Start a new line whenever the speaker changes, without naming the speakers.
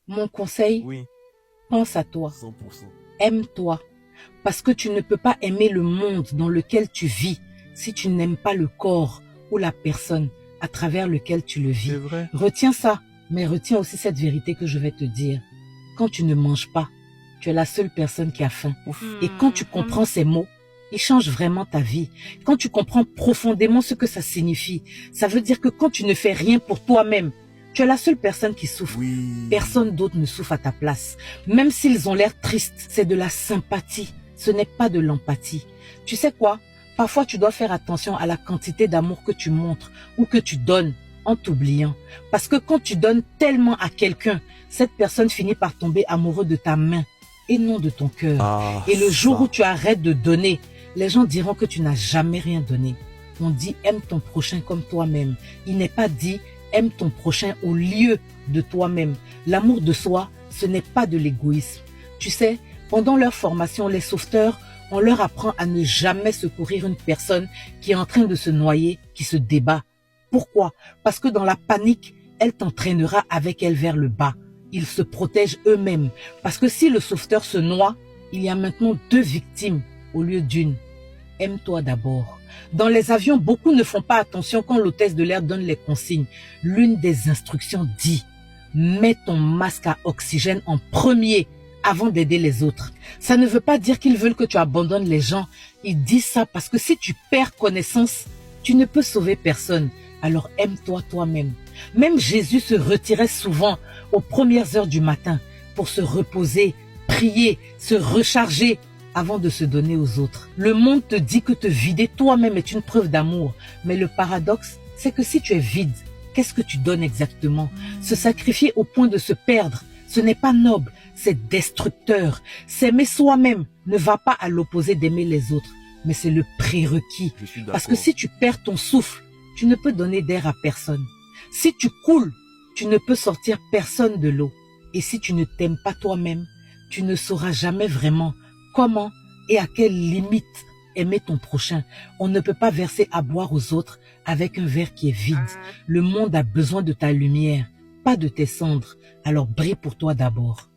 Mon conseil,
Oui,
pense à toi,
100%.
aime-toi, parce que tu ne peux pas aimer le monde dans lequel tu vis si tu n'aimes pas le corps ou la personne à travers lequel tu le vis.
C'est vrai.
Retiens ça, mais retiens aussi cette vérité que je vais te dire. Quand tu ne manges pas, tu es la seule personne qui a faim.
Ouf.
Et quand tu comprends ces mots, ils changent vraiment ta vie. Quand tu comprends profondément ce que ça signifie, ça veut dire que quand tu ne fais rien pour toi-même, tu es la seule personne qui souffre.
Oui.
Personne d'autre ne souffre à ta place. Même s'ils ont l'air tristes, c'est de la sympathie. Ce n'est pas de l'empathie. Tu sais quoi? Parfois, tu dois faire attention à la quantité d'amour que tu montres ou que tu donnes en t'oubliant. Parce que quand tu donnes tellement à quelqu'un, cette personne finit par tomber amoureux de ta main et non de ton cœur.
Ah,
et le jour
ça.
où tu arrêtes de donner, les gens diront que tu n'as jamais rien donné. On dit aime ton prochain comme toi-même. Il n'est pas dit aime ton prochain au lieu de toi-même. L'amour de soi, ce n'est pas de l'égoïsme. Tu sais, pendant leur formation, les sauveteurs, on leur apprend à ne jamais secourir une personne qui est en train de se noyer, qui se débat. Pourquoi? Parce que dans la panique, elle t'entraînera avec elle vers le bas. Ils se protègent eux-mêmes. Parce que si le sauveteur se noie, il y a maintenant 2 victimes au lieu d'une. Aime-toi d'abord. Dans les avions, beaucoup ne font pas attention quand l'hôtesse de l'air donne les consignes. L'une des instructions dit « Mets ton masque à oxygène en premier avant d'aider les autres ». Ça ne veut pas dire qu'ils veulent que tu abandonnes les gens. Ils disent ça parce que si tu perds connaissance, tu ne peux sauver personne. Alors aime-toi toi-même. Même Jésus se retirait souvent aux premières heures du matin pour se reposer, prier, se recharger avant de se donner aux autres. Le monde te dit que te vider toi-même est une preuve d'amour. Mais le paradoxe, c'est que si tu es vide, qu'est-ce que tu donnes exactement? Se sacrifier au point de se perdre, ce n'est pas noble, c'est destructeur. S'aimer soi-même ne va pas à l'opposé d'aimer les autres, mais c'est le prérequis.
Je suis d'accord.
Parce que si tu perds ton souffle, tu ne peux donner d'air à personne. Si tu coules, tu ne peux sortir personne de l'eau. Et si tu ne t'aimes pas toi-même, tu ne sauras jamais vraiment comment et à quelle limite aimer ton prochain. On ne peut pas verser à boire aux autres avec un verre qui est vide. Le monde a besoin de ta lumière, pas de tes cendres. Alors brille pour toi d'abord.